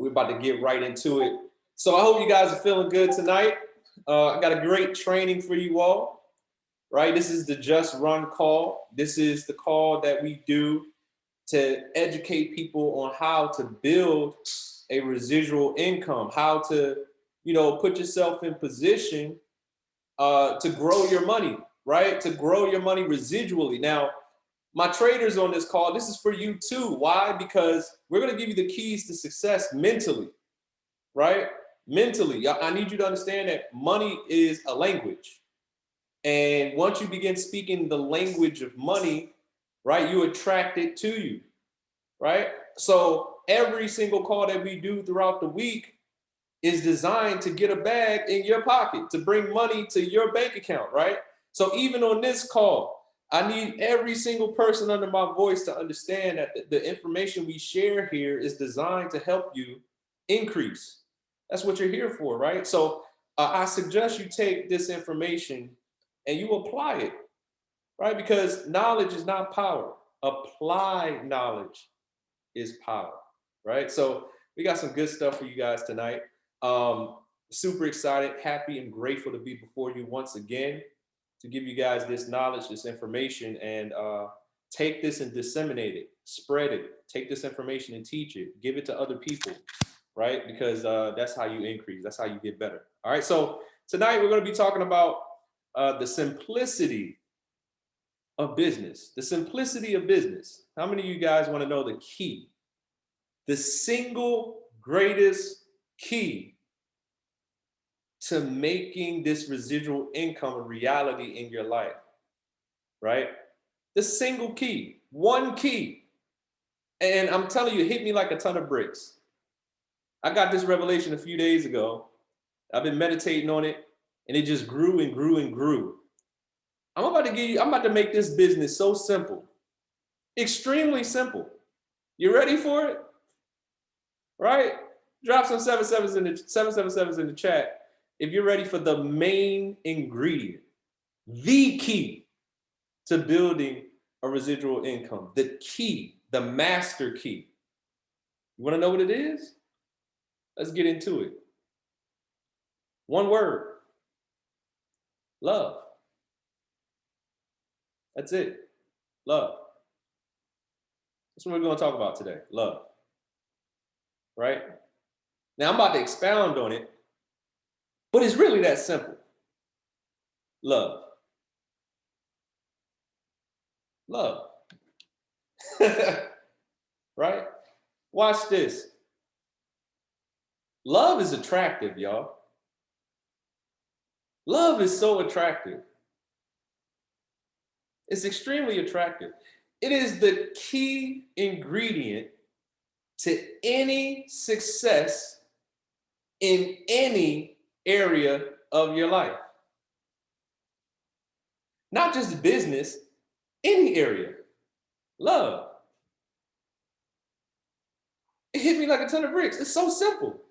We're about to get right into it. So I hope you guys are feeling good tonight. I got a great training for you all, right? This is the Just Run call. This is the call that we do to educate people on how to build a residual income, how to, put yourself in position to grow your money, right? To grow your money residually. Now, my traders on this call, this is for you too. Why? Because we're going to give you the keys to success mentally, right? Mentally. I need you to understand that money is a language. And once you begin speaking the language of money, right, you attract it to you, right? So every single call that we do throughout the week is designed to get a bag in your pocket, to bring money to your bank account, right? So even on this call, I need every single person under my voice to understand that the information we share here is designed to help you increase. That's what you're here for, right? So I suggest you take this information and you apply it, right? Because knowledge is not power. Applied knowledge is power, right? So we got some good stuff for you guys tonight. Super excited, happy, and grateful to be before you once again to give you guys this knowledge, this information, and take this and disseminate it, spread it, take this information and teach it, give it to other people, right? Because that's how you increase, that's how you get better. All right, so tonight we're going to be talking about the simplicity of business, the simplicity of business. How many of you guys want to know the key, the single greatest key to making this residual income a reality in your life, right? The single key, one key. And I'm telling you, it hit me like a ton of bricks. I got this revelation a few days ago. I've been meditating on it, and it just grew and grew and grew. I'm about to make this business so simple, extremely simple. You ready for it? Right? Drop some 777s in the chat if you're ready for the main ingredient, the key to building a residual income, the key, the master key. You want to know what it is? Let's get into it. One word: love. That's it. Love. That's what we're going to talk about today. Love. Right? Now I'm about to expound on it, but it's really that simple. Love. Love. Right? Watch this. Love is attractive, y'all. Love is so attractive. It's extremely attractive. It is the key ingredient to any success in any area of your life. Not just business, any area. Love. It hit me like a ton of bricks. It's so simple.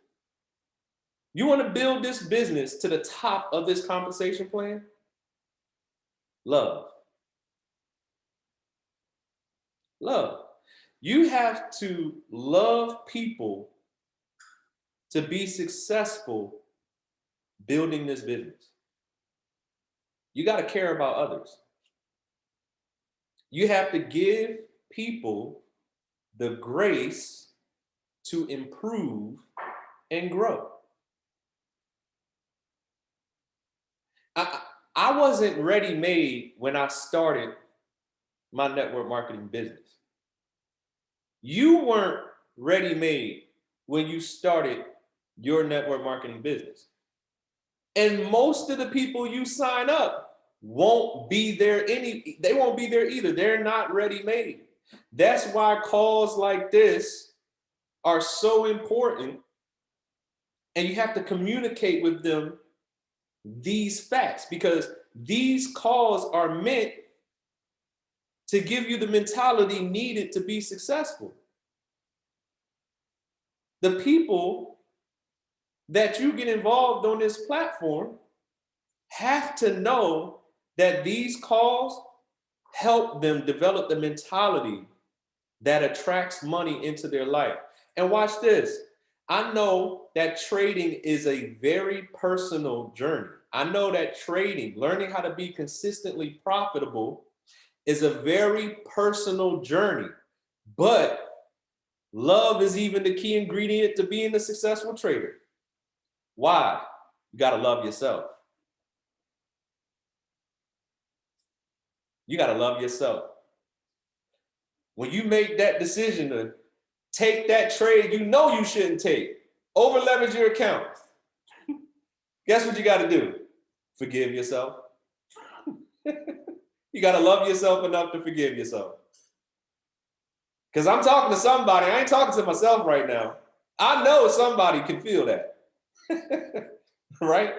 You want to build this business to the top of this compensation plan? Love. Love. You have to love people to be successful building this business. You got to care about others. You have to give people the grace to improve and grow. I wasn't ready-made when I started my network marketing business. You weren't ready-made when you started your network marketing business. And most of the people you sign up won't be there they won't be there either. They're not ready-made. That's why calls like this are so important, and you have to communicate with them these facts, because these calls are meant to give you the mentality needed to be successful. The people that you get involved on this platform have to know that these calls help them develop the mentality that attracts money into their life. And watch this. I know that trading is a very personal journey. I know that trading, learning how to be consistently profitable, is a very personal journey. But love is even the key ingredient to being a successful trader. Why? You got to love yourself. You got to love yourself. When you make that decision to take that trade you know you shouldn't take, over leverage your account, guess what you got to do? Forgive yourself. You got to love yourself enough to forgive yourself. Because I'm talking to somebody. I ain't talking to myself right now. I know somebody can feel that. Right?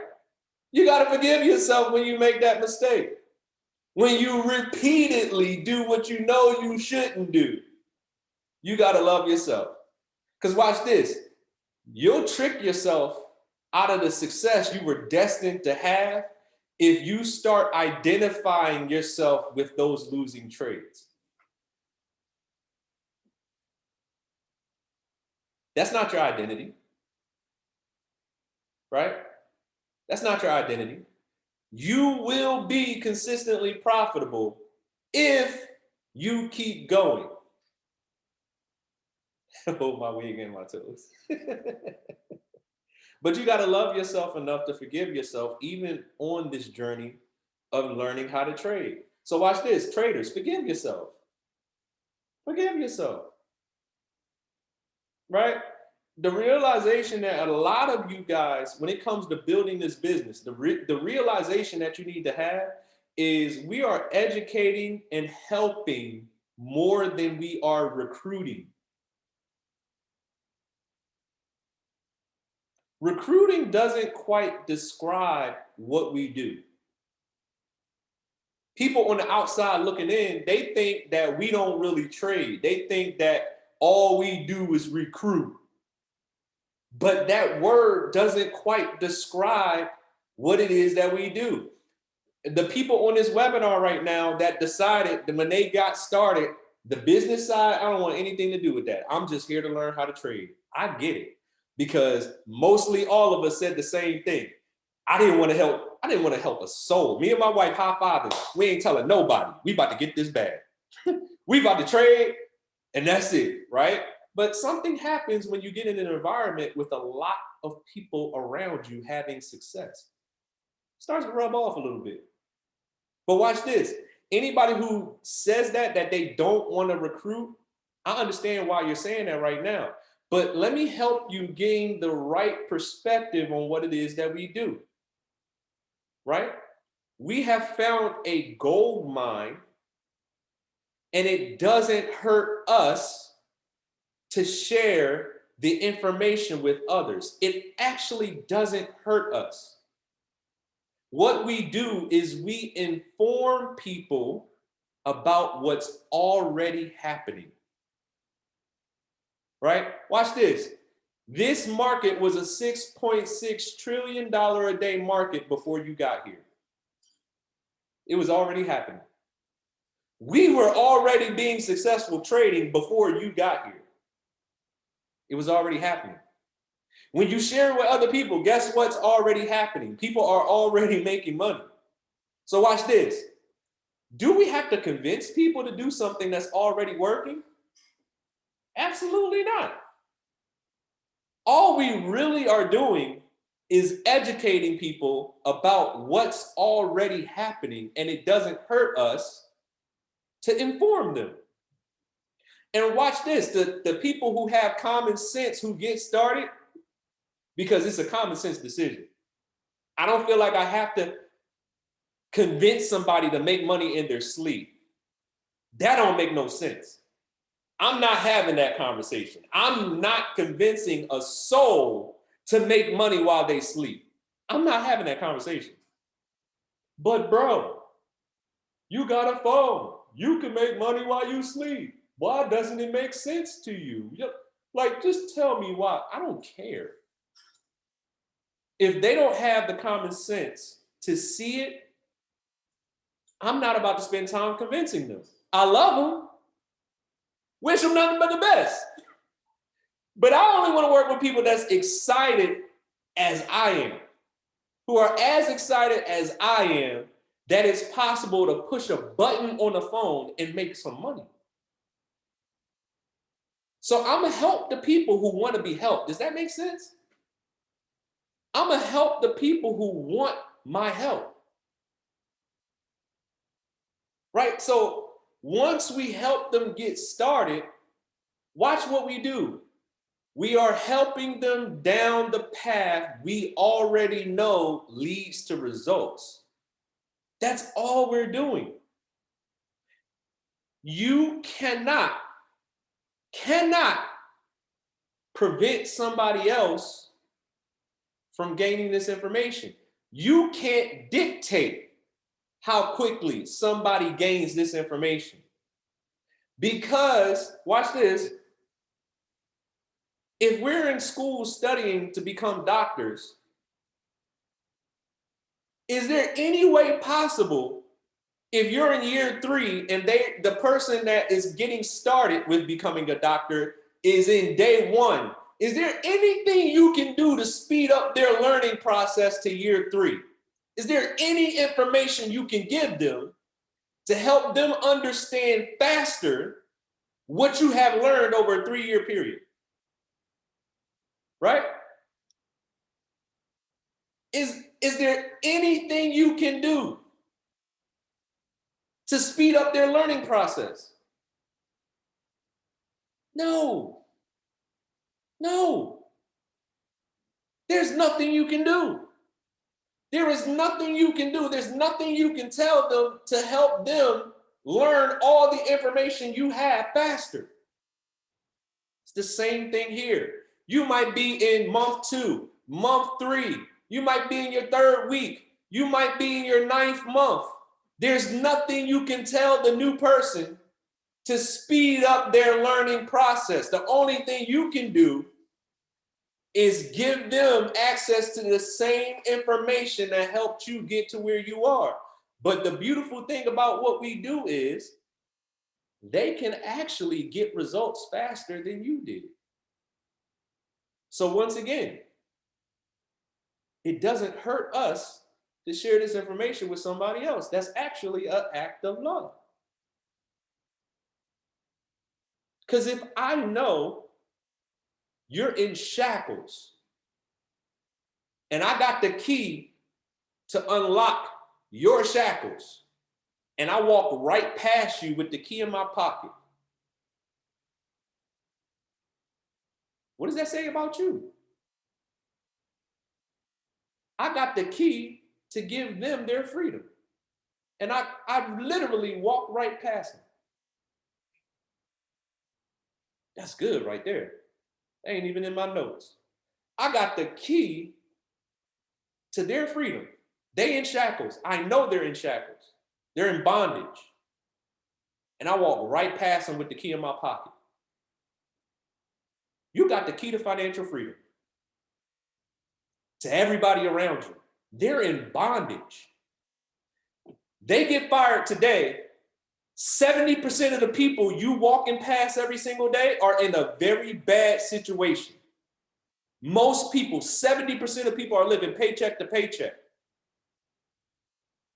You got to forgive yourself when you make that mistake. When you repeatedly do what you know you shouldn't do. You got to love yourself. Because watch this. You'll trick yourself out of the success you were destined to have if you start identifying yourself with those losing trades. That's not your identity, right? That's not your identity. You will be consistently profitable if you keep going. Hold my wig and my toes. But you got to love yourself enough to forgive yourself, even on this journey of learning how to trade. So watch this, traders, forgive yourself. Forgive yourself, right? The realization that a lot of you guys, when it comes to building this business, the realization that you need to have is we are educating and helping more than we are recruiting. Recruiting doesn't quite describe what we do. People on the outside looking in, they think that we don't really trade. They think that all we do is recruit. But that word doesn't quite describe what it is that we do. The people on this webinar right now that decided that when they got started, the business side, I don't want anything to do with that. I'm just here to learn how to trade. I get it. Because mostly all of us said the same thing. I didn't want to help a soul. Me and my wife high-fiving. We ain't telling nobody. We about to get this bag. We about to trade, and that's it, right? But something happens when you get in an environment with a lot of people around you having success. It starts to rub off a little bit. But watch this. Anybody who says that they don't want to recruit, I understand why you're saying that right now. But let me help you gain the right perspective on what it is that we do, right? We have found a gold mine, and it doesn't hurt us to share the information with others. It actually doesn't hurt us. What we do is we inform people about what's already happening. Right? Watch this. This market was a $6.6 trillion a day market before you got here. It was already happening. We were already being successful trading before you got here. It was already happening. When you share with other people, guess what's already happening? People are already making money. So watch this. Do we have to convince people to do something that's already working? Absolutely not. All we really are doing is educating people about what's already happening, and it doesn't hurt us to inform them. And watch this, the people who have common sense who get started, because it's a common sense decision. I don't feel like I have to convince somebody to make money in their sleep. That don't make no sense. I'm not having that conversation. I'm not convincing a soul to make money while they sleep. I'm not having that conversation. But bro, you got a phone. You can make money while you sleep. Why doesn't it make sense to you? Like, just tell me why. I don't care. If they don't have the common sense to see it, I'm not about to spend time convincing them. I love them. Wish them nothing but the best. But I only want to work with people that's excited as I am, who are as excited as I am that it's possible to push a button on the phone and make some money. So I'm gonna help the people who want to be helped. Does that make sense? I'm gonna help the people who want my help. Right? So once we help them get started, watch what we do. We are helping them down the path we already know leads to results. That's all we're doing. You cannot prevent somebody else from gaining this information. You can't dictate how quickly somebody gains this information. Because, watch this, if we're in school studying to become doctors, is there any way possible if you're in year 3 and the person that is getting started with becoming a doctor is in day 1, is there anything you can do to speed up their learning process to year 3? Is there any information you can give them to help them understand faster what you have learned over a 3-year period? Right? Is there anything you can do to speed up their learning process? No. There's nothing you can do. There is nothing you can do. There's nothing you can tell them to help them learn all the information you have faster. It's the same thing here. You might be in month 2, month 3. You might be in your 3rd week. You might be in your 9th month. There's nothing you can tell the new person to speed up their learning process. The only thing you can do is give them access to the same information that helped you get to where you are. But the beautiful thing about what we do is they can actually get results faster than you did. So once again, it doesn't hurt us to share this information with somebody else. That's actually an act of love. Because if I know you're in shackles and I got the key to unlock your shackles, and I walk right past you with the key in my pocket, what does that say about you? I got the key to give them their freedom. And I literally walk right past them. That's good right there. That ain't even in my notes. I got the key to their freedom. They in shackles. I know they're in shackles. They're in bondage. And I walk right past them with the key in my pocket. You got the key to financial freedom. To everybody around you. They're in bondage. They get fired today. 70% of the people you walking past every single day are in a very bad situation. Most people, 70% of people are living paycheck to paycheck.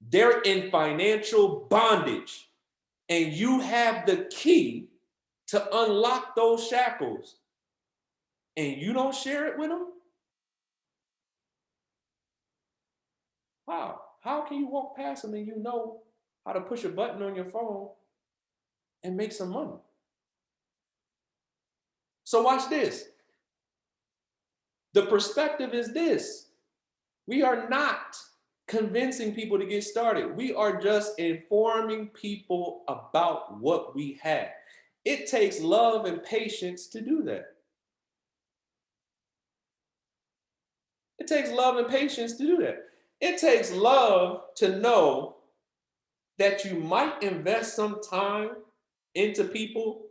They're in financial bondage. And you have the key to unlock those shackles. And you don't share it with them? How can you walk past them and you know how to push a button on your phone and make some money? So watch this. The perspective is this. We are not convincing people to get started. We are just informing people about what we have. It takes love and patience to do that. It takes love and patience to do that. It takes love to know that you might invest some time into people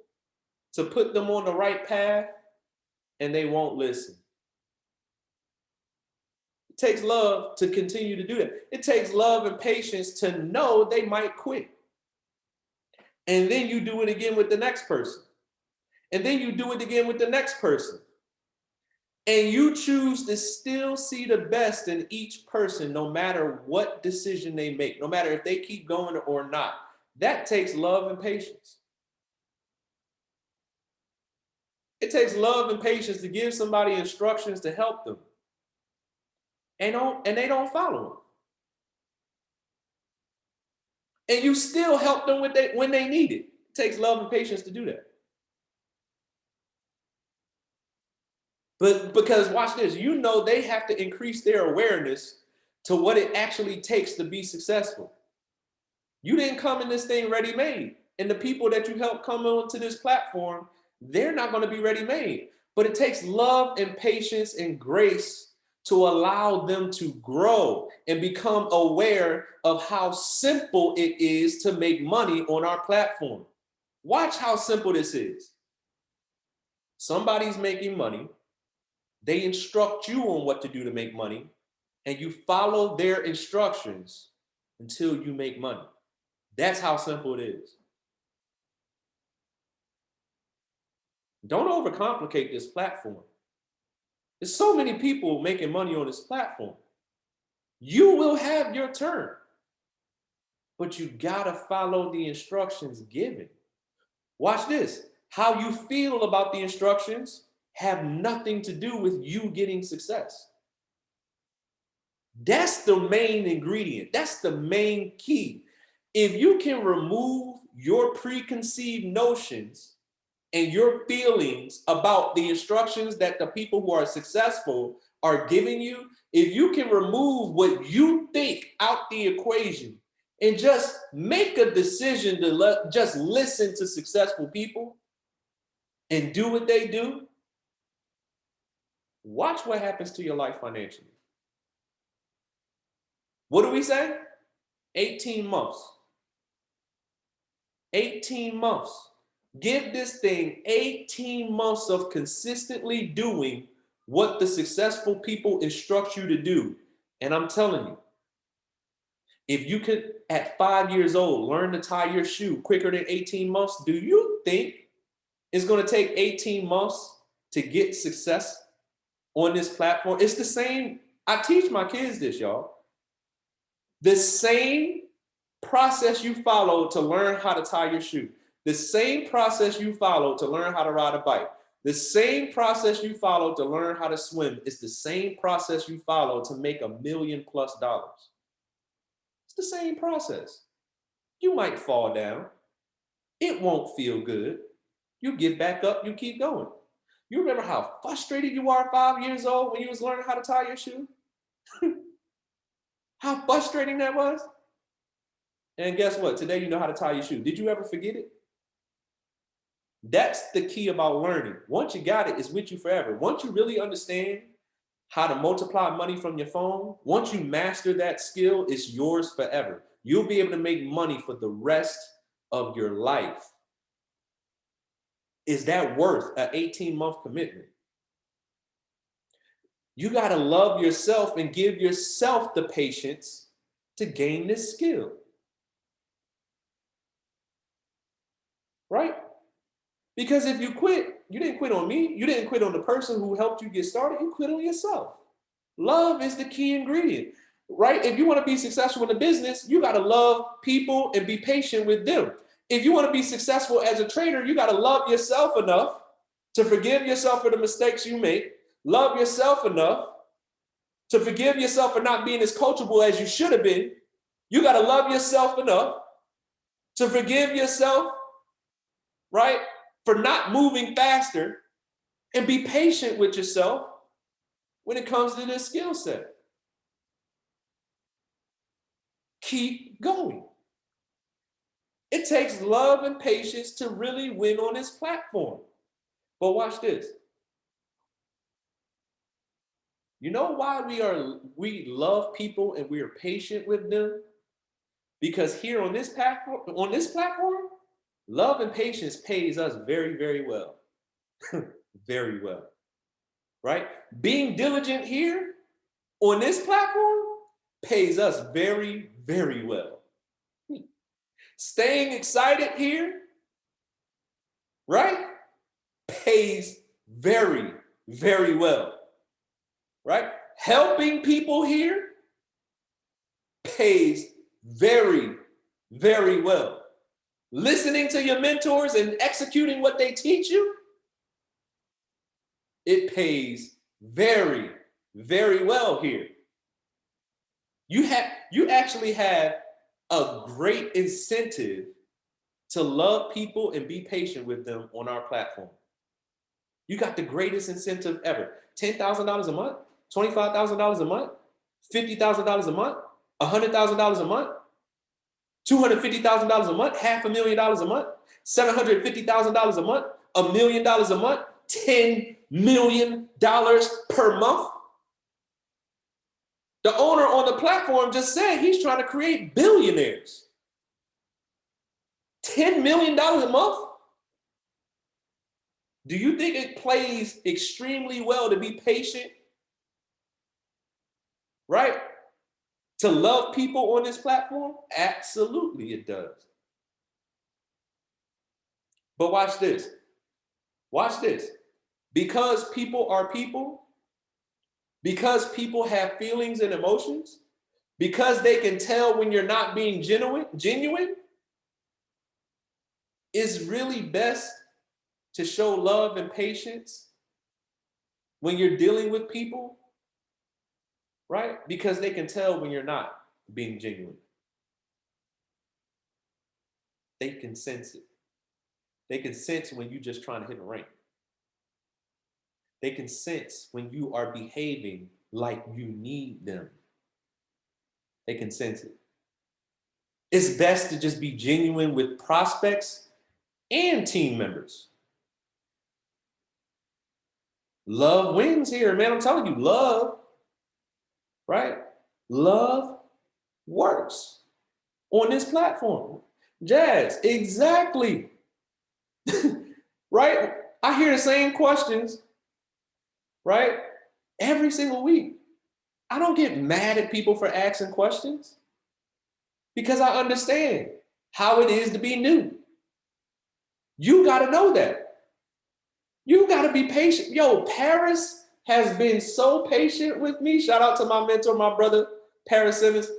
to put them on the right path and they won't listen. It takes love to continue to do that. It takes love and patience to know they might quit. And then you do it again with the next person. And then you do it again with the next person. and you choose to still see the best in each person, no matter what decision they make, no matter if they keep going or not, that takes love and patience. It takes love and patience to give somebody instructions to help them, and they don't follow them. And you still help them when they need it. It takes love and patience to do that. But because watch this, you know they have to increase their awareness to what it actually takes to be successful. You didn't come in this thing ready-made. And the people that you help come onto this platform, they're not going to be ready-made. But it takes love and patience and grace to allow them to grow and become aware of how simple it is to make money on our platform. Watch how simple this is. Somebody's making money. They instruct you on what to do to make money, and you follow their instructions until you make money. That's how simple it is. Don't overcomplicate this platform. There's so many people making money on this platform. You will have your turn, but you gotta follow the instructions given. Watch this. How you feel about the instructions have nothing to do with you getting success. That's the main ingredient. That's the main key. If you can remove your preconceived notions and your feelings about the instructions that the people who are successful are giving you, if you can remove what you think out the equation and just make a decision to just listen to successful people and do what they do, watch what happens to your life financially. What do we say? 18 months. 18 months. Give this thing 18 months of consistently doing what the successful people instruct you to do. And I'm telling you, if you could, at 5 years old, learn to tie your shoe quicker than 18 months, do you think it's going to take 18 months to get success on this platform? It's the same. I teach my kids this, y'all. The same process you follow to learn how to tie your shoe, the same process you follow to learn how to ride a bike, the same process you follow to learn how to swim, it's the same process you follow to make $1 million+. It's the same process. You might fall down. It won't feel good. You get back up, you keep going. You remember how frustrated you were at 5 years old when you was learning how to tie your shoe? How frustrating that was? And guess what? Today you know how to tie your shoe. Did you ever forget it? That's the key about learning. Once you got it, it's with you forever. Once you really understand how to multiply money from your phone, once you master that skill, it's yours forever. You'll be able to make money for the rest of your life. Is that worth an 18-month commitment? You got to love yourself and give yourself the patience to gain this skill. Right? Because if you quit, you didn't quit on me. You didn't quit on the person who helped you get started. You quit on yourself. Love is the key ingredient, right? If you want to be successful in the business, you got to love people and be patient with them. If you want to be successful as a trader, you got to love yourself enough to forgive yourself for the mistakes you make. Love yourself enough to forgive yourself for not being as coachable as you should have been. You got to love yourself enough to forgive yourself, right, for not moving faster, and be patient with yourself when it comes to this skill set. Keep going. It takes love and patience to really win on this platform. But watch this. You know why we love people and we are patient with them? Because here on this platform, love and patience pays us very, very well. Very well. Right? Being diligent here on this platform pays us very, very well. Staying excited here, right, pays very, very well. right? Helping people here pays very, very well. Listening to your mentors and executing what they teach you, it pays very, very well here. You actually have a great incentive to love people and be patient with them on our platform. You got the greatest incentive ever. $10,000 a month, $25,000 a month, $50,000 a month, $100,000 a month, $250,000 a month, $500,000 a month, $750,000 a month, $1 million a month, $10 million per month. The owner on the platform just said he's trying to create billionaires. $10 million a month? Do you think it plays extremely well to be patient? Right? To love people on this platform? Absolutely it does. But watch this. Watch this. Because people are people, because people have feelings and emotions, because they can tell when you're not being genuine, it's really best to show love and patience when you're dealing with people, right? Because they can tell when you're not being genuine. They can sense it. They can sense when you're just trying to hit a rank. They can sense when you are behaving like you need them. They can sense it. It's best to just be genuine with prospects and team members. Love wins here, man. I'm telling you, love, right? Love works on this platform. Jazz, exactly. Right? I hear the same questions, right? Every single week. I don't get mad at people for asking questions because I understand how it is to be new. You got to know that. You got to be patient. Yo, Paris has been so patient with me. Shout out to my mentor, my brother, Paris Simmons.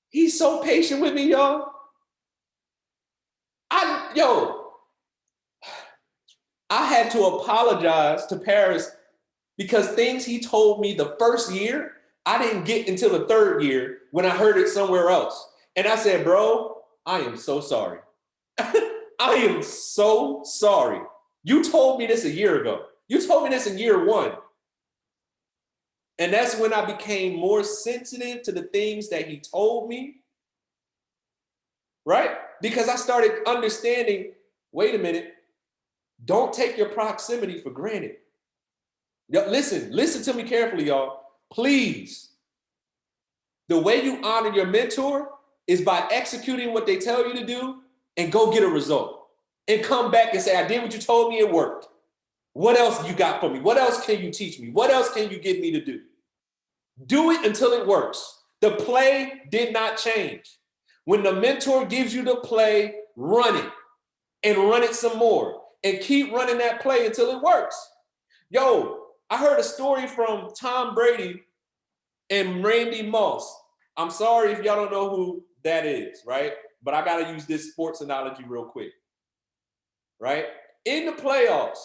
He's so patient with me, y'all. I had to apologize to Paris because things he told me the first year, I didn't get until the third year when I heard it somewhere else. And I said, bro, I am so sorry. I am so sorry. You told me this a year ago. You told me this in year one. And that's when I became more sensitive to the things that he told me, right? Because I started understanding, wait a minute, don't take your proximity for granted. Listen to me carefully, y'all. Please. The way you honor your mentor is by executing what they tell you to do and go get a result. And come back and say, I did what you told me, it worked. What else you got for me? What else can you teach me? What else can you get me to do? Do it until it works. The play did not change. When the mentor gives you the play, run it and run it some more and keep running that play until it works. Yo, I heard a story from Tom Brady and Randy Moss. I'm sorry if y'all don't know who that is, right? But I got to use this sports analogy real quick, right? In the playoffs,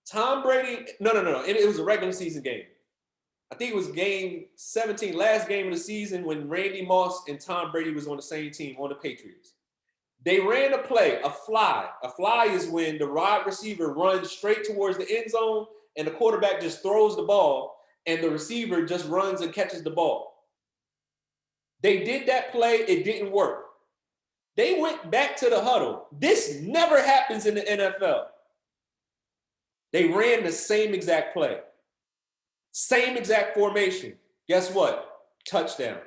Tom Brady, no. It was a regular season game. I think it was game 17, last game of the season when Randy Moss and Tom Brady was on the same team on the Patriots. They ran a play, a fly. A fly is when the wide receiver runs straight towards the end zone and the quarterback just throws the ball and the receiver just runs and catches the ball. They did that play. It didn't work. They went back to the huddle. This never happens in the NFL. They ran the same exact play. Same exact formation. Guess what? Touchdown.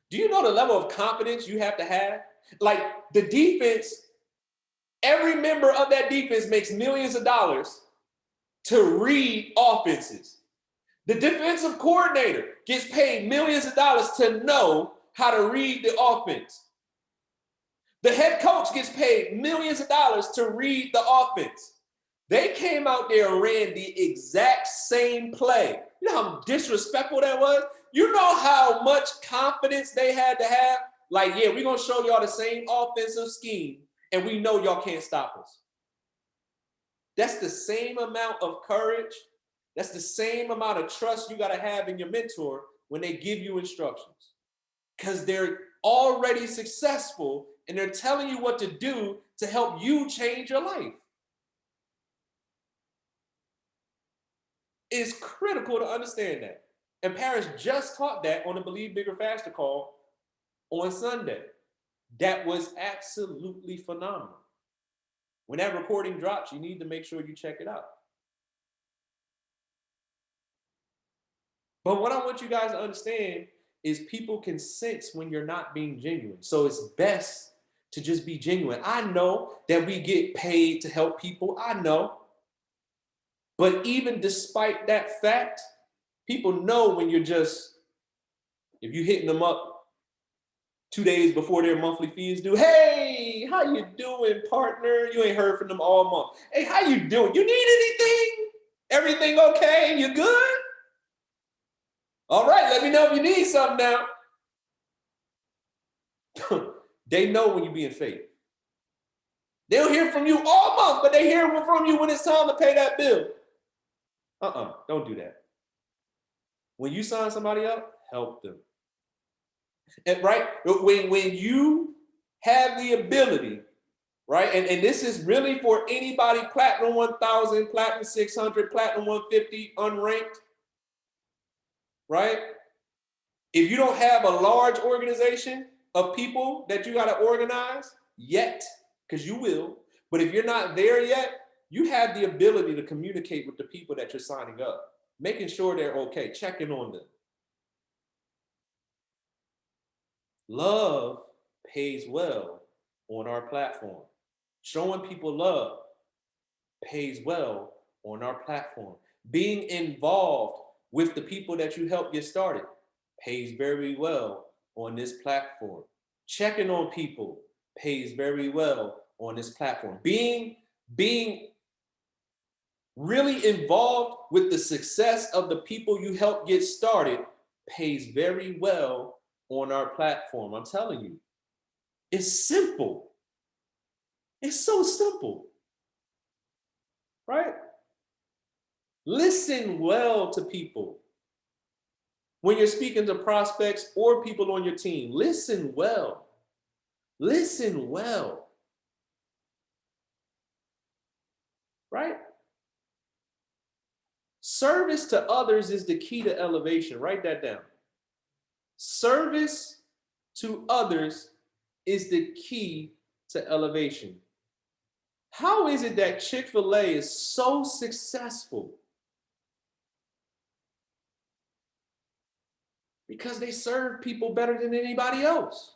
Do you know the level of confidence you have to have? Like the defense, every member of that defense makes millions of dollars to read offenses. The defensive coordinator gets paid millions of dollars to know how to read the offense. The head coach gets paid millions of dollars to read the offense. They came out there and ran the exact same play. You know how disrespectful that was? You know how much confidence they had to have? Like, yeah, we're going to show y'all the same offensive scheme, and we know y'all can't stop us. That's the same amount of courage. That's the same amount of trust you got to have in your mentor when they give you instructions. Because they're already successful, and they're telling you what to do to help you change your life. It's critical to understand that. And Paris just taught that on the Believe Bigger Faster call on Sunday. That was absolutely phenomenal. When that recording drops, you need to make sure you check it out. But what I want you guys to understand is people can sense when you're not being genuine. So it's best to just be genuine. I know that we get paid to help people. I know. But even despite that fact, people know when you're just, if you're hitting them up 2 days before their monthly fee is due. Hey, how you doing, partner? You ain't heard from them all month. Hey, how you doing? You need anything? Everything okay? You good? All right, let me know if you need something now. They know when you're being fake. They don't hear from you all month, but they hear from you when it's time to pay that bill. Don't do that. When you sign somebody up, help them. And right? When you have the ability, right? And this is really for anybody, Platinum 1000, Platinum 600, Platinum 150, unranked, right? If you don't have a large organization of people that you got to organize yet, because you will, but if you're not there yet, you have the ability to communicate with the people that you're signing up, making sure they're okay, checking on them. Love pays well on our platform. Showing people love pays well on our platform. Being involved with the people that you help get started pays very well on this platform. Checking on people pays very well on this platform. Being really involved with the success of the people you help get started pays very well on our platform. I'm telling you, it's simple. It's so simple, right? Listen well to people. When you're speaking to prospects or people on your team, listen well. Listen well. Right? Service to others is the key to elevation. Write that down. Service to others is the key to elevation. How is it that Chick-fil-A is so successful? Because they serve people better than anybody else.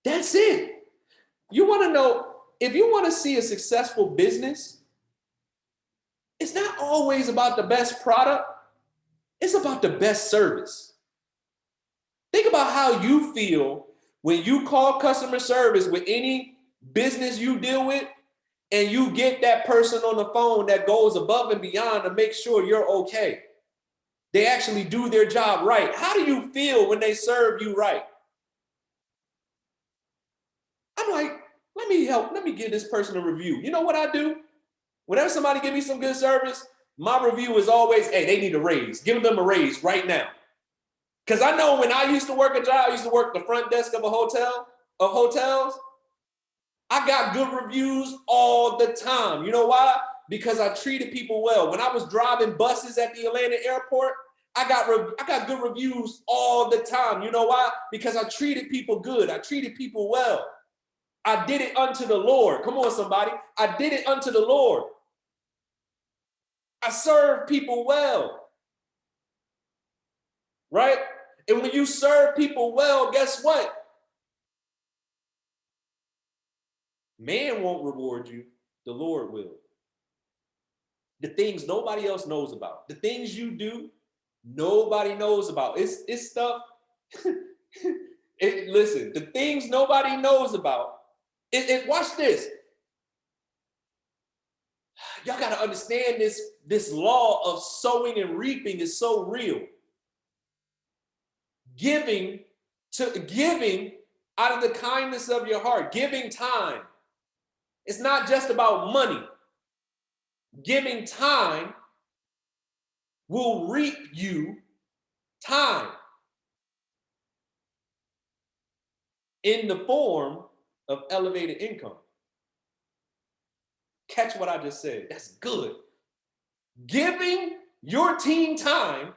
That's it. You want to know, if you want to see a successful business, it's not always about the best product. It's about the best service. Think about how you feel when you call customer service with any business you deal with, and you get that person on the phone that goes above and beyond to make sure you're okay. They actually do their job right. How do you feel when they serve you right? I'm like, let me give this person a review. You know what I do? Whenever somebody give me some good service, my review is always, hey, they need a raise. Give them a raise right now. Because I know when I used to work a job, I used to work the front desk of a hotel, of hotels. I got good reviews all the time. You know why? Because I treated people well. When I was driving buses at the Atlanta airport, I got good reviews all the time. You know why? Because I treated people good. I treated people well. I did it unto the Lord. Come on, somebody. I did it unto the Lord. I serve people well. Right? And when you serve people well, guess what? Man won't reward you. The Lord will. The things nobody else knows about. The things you do, nobody knows about. It's stuff. Listen, the things nobody knows about. Watch this. Y'all got to understand this law of sowing and reaping is so real. Giving out of the kindness of your heart, giving time. It's not just about money. Giving time will reap you time in the form of elevated income. Catch what I just said. That's good. Giving your team time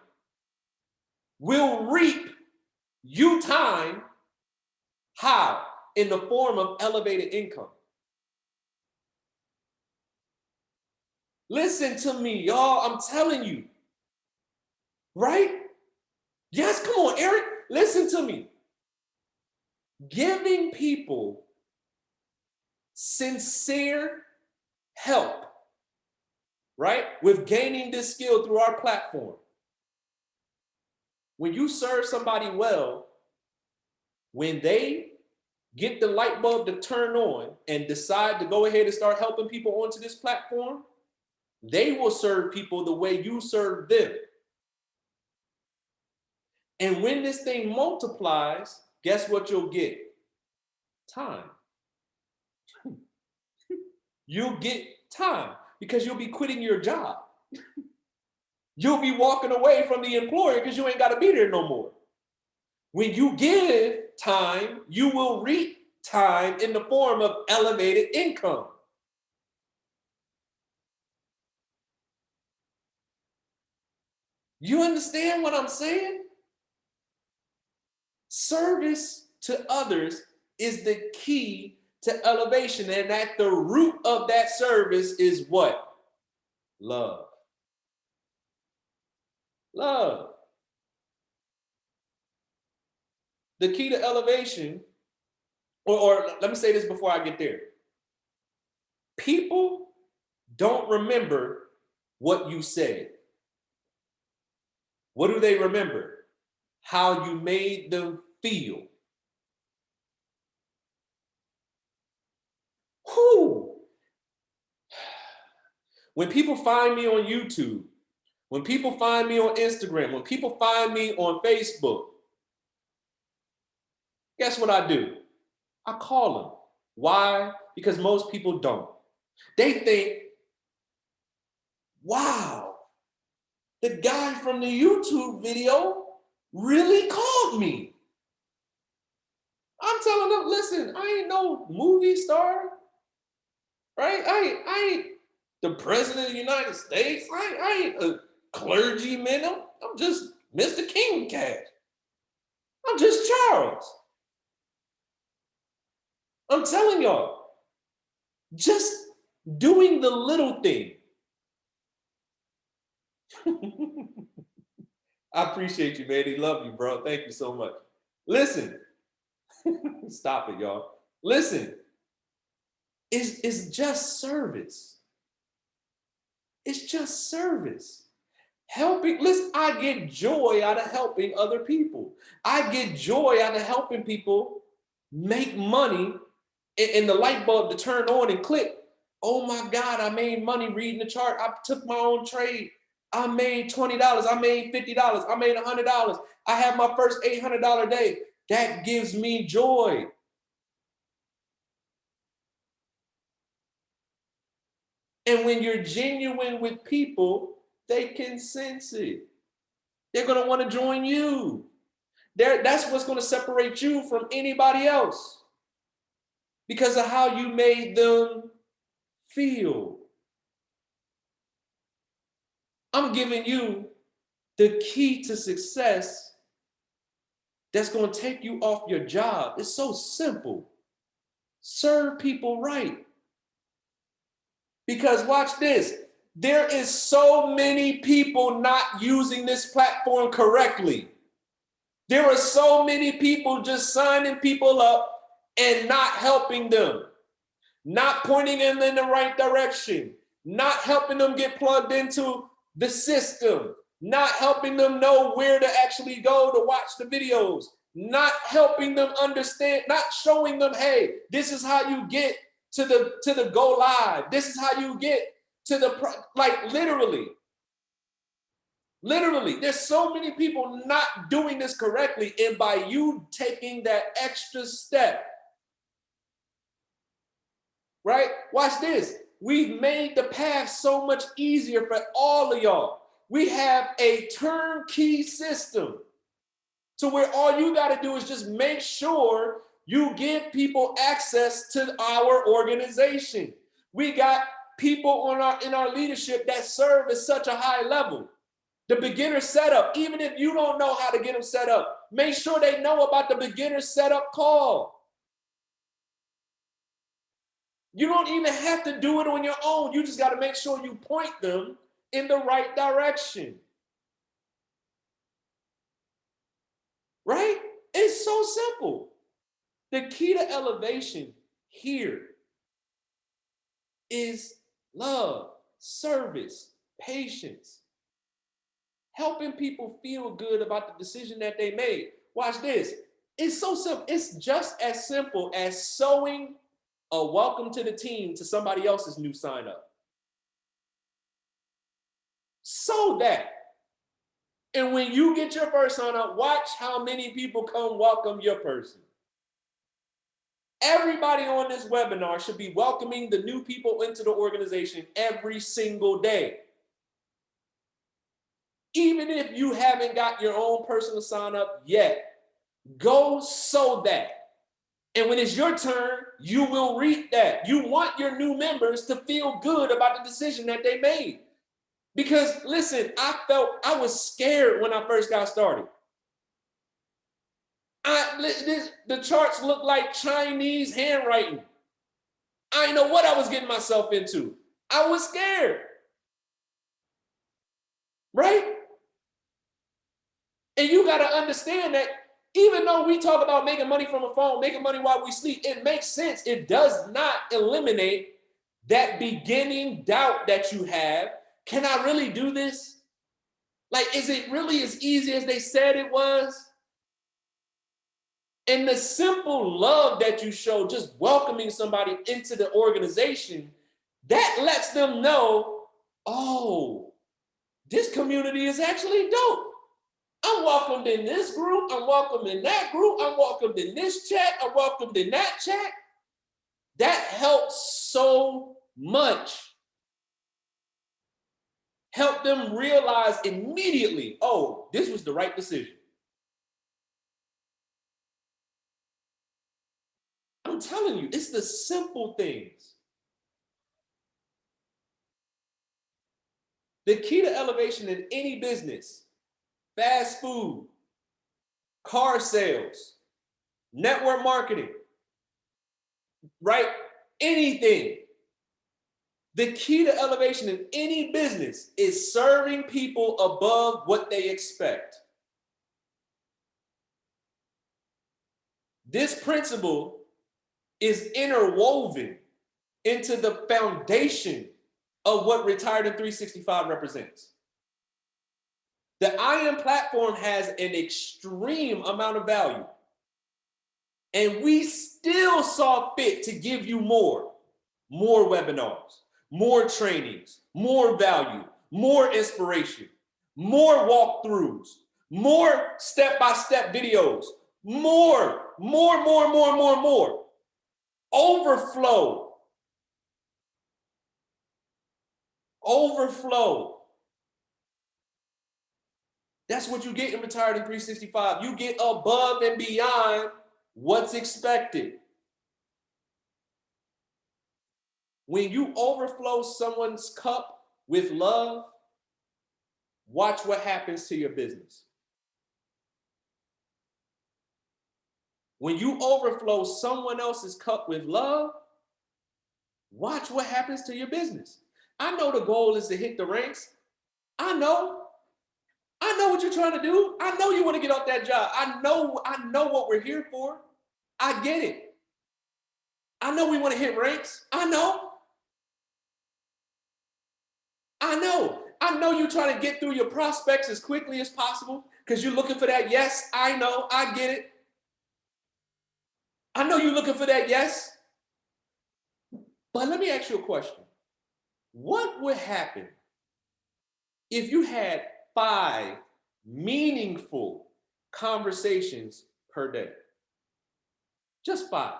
will reap you time. How? In the form of elevated income. Listen to me, y'all. I'm telling you. Right? Yes, come on, Eric. Listen to me. Giving people sincere help, right? With gaining this skill through our platform. When you serve somebody well, when they get the light bulb to turn on and decide to go ahead and start helping people onto this platform, they will serve people the way you serve them. And when this thing multiplies, guess what you'll get? Time. You'll get time because you'll be quitting your job. You'll be walking away from the employer because you ain't got to be there no more. When you give time, you will reap time in the form of elevated income. You understand what I'm saying? Service to others is the key to elevation, and at the root of that service is what? Love. Love. The key to elevation, or let me say this before I get there. People don't remember what you said. What do they remember? How you made them feel. Whew. When people find me on YouTube, when people find me on Instagram, when people find me on Facebook, guess what I do? I call them. Why? Because most people don't. They think, wow, the guy from the YouTube video really called me. I'm telling them, listen, I ain't no movie star, right? I ain't the president of the United States. I ain't a clergyman. I'm just MrKingdomKash. I'm just Charles. I'm telling y'all, just doing the little thing. I appreciate you, man. I love you, bro. Thank you so much. Listen, stop it, y'all. Listen, it's just service. It's just service. Helping, listen, I get joy out of helping other people. I get joy out of helping people make money and the light bulb to turn on and click. Oh my God, I made money reading the chart. I took my own trade. I made $20. I made $50. I made $100. I had my first $800 day. That gives me joy. And when you're genuine with people, they can sense it. They're going to want to join you. That's what's going to separate you from anybody else, because of how you made them feel. I'm giving you the key to success that's going to take you off your job. It's so simple. Serve people right. Because watch this. There is so many people not using this platform correctly. There are so many people just signing people up and not helping them, not pointing them in the right direction, not helping them get plugged into the system, not helping them know where to actually go to watch the videos, not helping them understand, not showing them, hey, this is how you get to the go live. This is how you get to the, like literally, there's so many people not doing this correctly. And by you taking that extra step, right? Watch this. We've made the path so much easier for all of y'all. We have a turnkey system to where all you got to do is just make sure you give people access to our organization. We got people in our leadership that serve at such a high level. The beginner setup, even if you don't know how to get them set up, make sure they know about the beginner setup call. You don't even have to do it on your own. You just got to make sure you point them in the right direction. Right? It's so simple. The key to elevation here is love, service, patience, helping people feel good about the decision that they made. Watch this. It's so simple. It's just as simple as sewing a welcome to the team to somebody else's new sign up. Sew that. And when you get your first sign up, watch how many people come welcome your person. Everybody on this webinar should be welcoming the new people into the organization every single day. Even if you haven't got your own personal sign up yet, go sow that. And when it's your turn, you will reap that. You want your new members to feel good about the decision that they made. Because listen, I was scared when I first got started. The charts look like Chinese handwriting. I didn't know what I was getting myself into. I was scared. Right? And you got to understand that even though we talk about making money from a phone, making money while we sleep, it makes sense. It does not eliminate that beginning doubt that you have. Can I really do this? Like, is it really as easy as they said it was? And the simple love that you show, just welcoming somebody into the organization, that lets them know, oh, this community is actually dope. I'm welcomed in this group. I'm welcomed in that group. I'm welcomed in this chat. I'm welcomed in that chat. That helps so much. Help them realize immediately, oh, this was the right decision. I'm telling you, it's the simple things. The key to elevation in any business, fast food, car sales, network marketing, right? Anything. The key to elevation in any business is serving people above what they expect. This principle is interwoven into the foundation of what Retired in 365 represents. The IM platform has an extreme amount of value, and we still saw fit to give you more webinars, more trainings, more value, more inspiration, more walkthroughs, more step-by-step videos, more. Overflow. That's what you get in Retired in 365. You get above and beyond what's expected. When you overflow someone's cup with love, watch what happens to your business. When you overflow someone else's cup with love, watch what happens to your business. I know the goal is to hit the ranks. I know what you're trying to do. I know you want to get off that job. I know what we're here for. I get it. I know we want to hit ranks. I know you're trying to get through your prospects as quickly as possible because you're looking for that yes. I know. I get it. I know you're looking for that yes. But let me ask you a question. What would happen if you had 5 meaningful conversations per day? Just 5.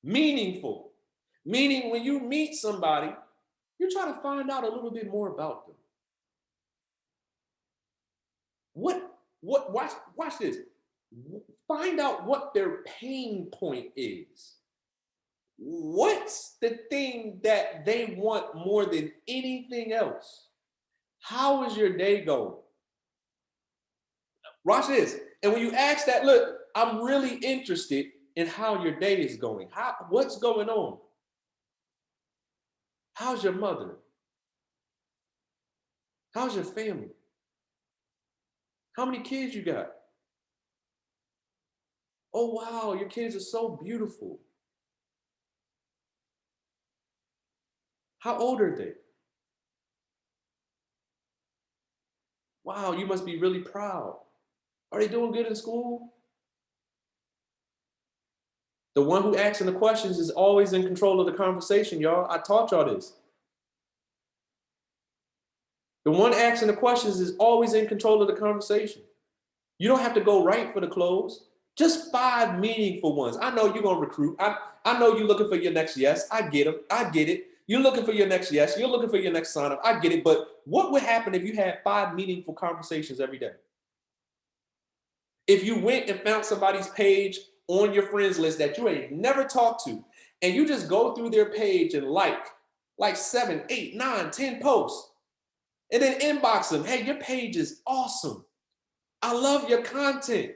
Meaningful. Meaning when you meet somebody, you're trying to find out a little bit more about them. Watch this. Find out what their pain point is. What's the thing that they want more than anything else? How is your day going? Watch this. And when you ask that, look, I'm really interested in how your day is going. What's going on? How's your mother? How's your family? How many kids you got? Oh, wow, your kids are so beautiful. How old are they? Wow, you must be really proud. Are they doing good in school? The one who asks the questions is always in control of the conversation, y'all. I taught y'all this. The one asking the questions is always in control of the conversation. You don't have to go right for the close. Just 5 meaningful ones. I know you're going to recruit. I know you're looking for your next yes. I get them. I get it. You're looking for your next yes. You're looking for your next sign up. I get it. But what would happen if you had 5 meaningful conversations every day? If you went and found somebody's page on your friends list that you ain't never talked to, and you just go through their page and like 7, 8, 9, 10 posts, and then inbox them, hey, your page is awesome. I love your content.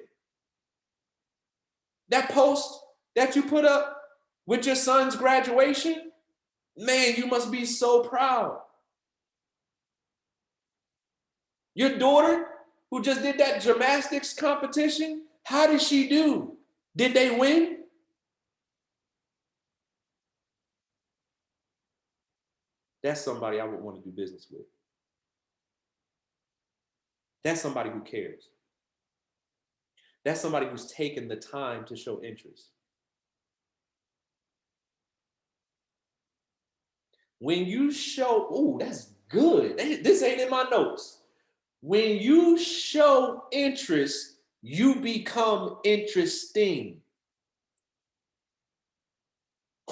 That post that you put up with your son's graduation, man, you must be so proud. Your daughter who just did that gymnastics competition, how did she do? Did they win? That's somebody I would want to do business with. That's somebody who cares. That's somebody who's taken the time to show interest. When you show, oh, that's good. This ain't in my notes. When you show interest, you become interesting.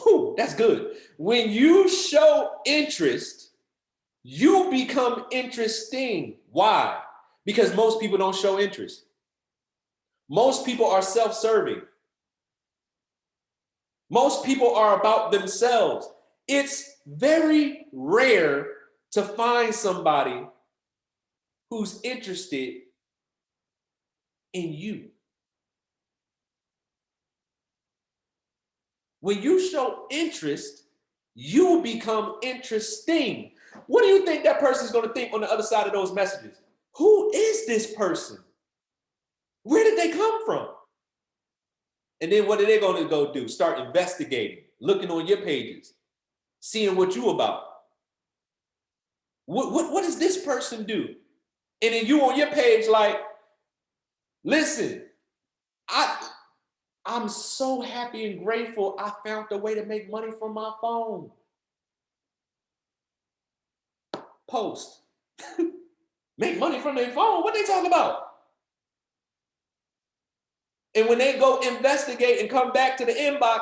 Whew, that's good. When you show interest, you become interesting. Why? Because most people don't show interest. Most people are self-serving. Most people are about themselves. It's very rare to find somebody who's interested in you. When you show interest, you become interesting. What do you think that person's going to think on the other side of those messages? Who is this person? Where did they come from? And then what are they going to go do? Start investigating, looking on your pages, seeing what you about. What does this person do? And then you on your page like, listen, I'm so happy and grateful I found a way to make money from my phone. Post. Make money from their phone? What they talking about? And when they go investigate and come back to the inbox,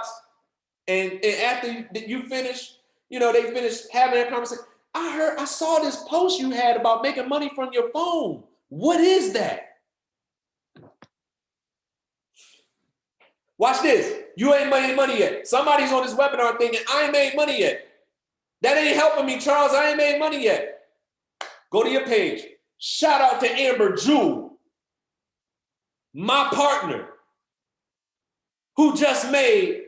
and after you finish, they finish having that conversation. I saw this post you had about making money from your phone. What is that? Watch this. You ain't made money yet. Somebody's on this webinar thinking, I ain't made money yet. That ain't helping me, Charles. I ain't made money yet. Go to your page. Shout out to Amber Jewel, my partner, who just made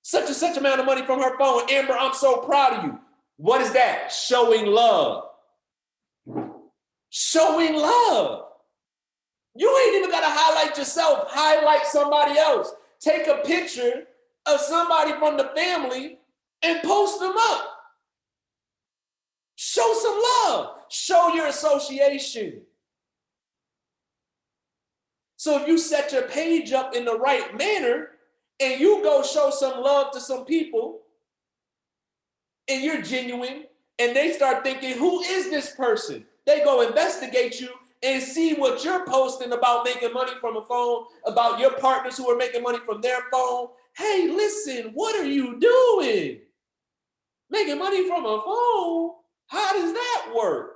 such and such amount of money from her phone. Amber, I'm so proud of you. What is that? Showing love. Showing love. You ain't even got to highlight yourself. Highlight somebody else. Take a picture of somebody from the family and post them up. Show some love. Show your association. So if you set your page up in the right manner and you go show some love to some people, and you're genuine, and they start thinking, who is this person? They go investigate you and see what you're posting about making money from a phone, about your partners who are making money from their phone. Hey, listen, what are you doing? Making money from a phone? How does that work?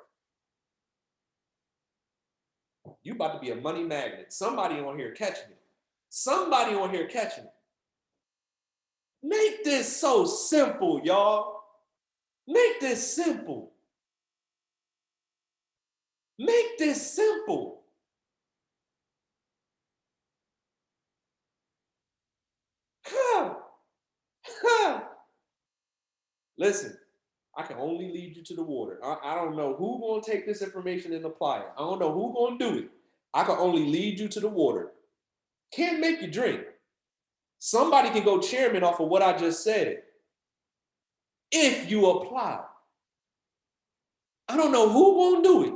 You about to be a money magnet. Somebody on here catching it. Somebody on here catching it. Make this so simple, y'all. Make this simple. Make this simple. Listen, I can only lead you to the water. I don't know who's going to take this information and apply it. I don't know who's going to do it. I can only lead you to the water. Can't make you drink. Somebody can go chairman off of what I just said. If you apply. I don't know who won't do it.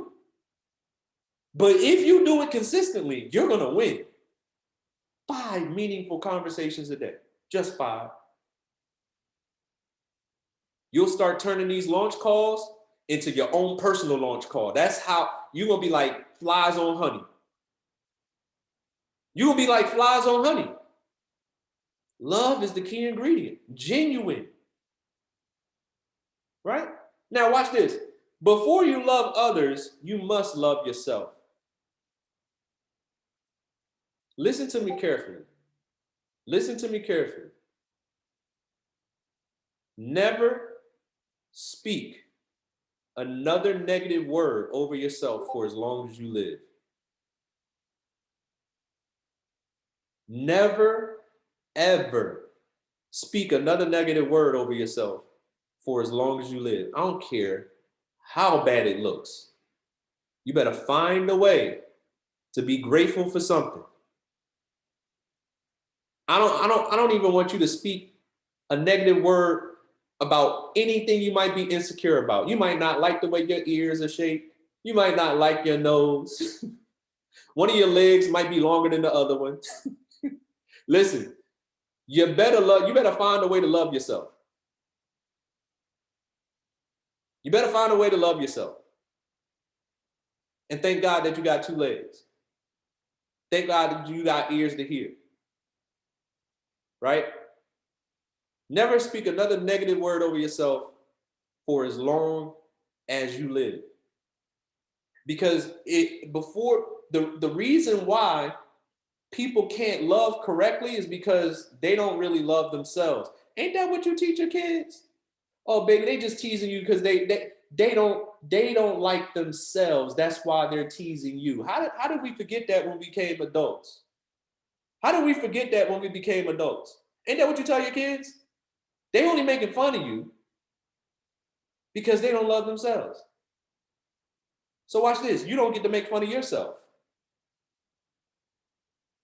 But if you do it consistently, you're going to win. 5 meaningful conversations a day. Just 5. You'll start turning these launch calls into your own personal launch call. That's how you're going to be like flies on honey. You're going to be like flies on honey. Love is the key ingredient. Genuine. Right? Now watch this. Before you love others, you must love yourself. Listen to me carefully. Listen to me carefully. Never speak another negative word over yourself for as long as you live. Never, ever speak another negative word over yourself for as long as you live. I don't care how bad it looks. You better find a way to be grateful for something. I don't even want you to speak a negative word about anything you might be insecure about. You might not like the way your ears are shaped. You might not like your nose. One of your legs might be longer than the other one. Listen, you better find a way to love yourself. You better find a way to love yourself. And thank God that you got 2 legs. Thank God that you got ears to hear. Right? Never speak another negative word over yourself for as long as you live. Because the reason why people can't love correctly is because they don't really love themselves. Ain't that what you teach your kids? Oh, baby, they just teasing you because they don't like themselves. That's why they're teasing you. How did we forget that when we became adults? How did we forget that when we became adults? Ain't that what you tell your kids? They only making fun of you because they don't love themselves. So watch this. You don't get to make fun of yourself.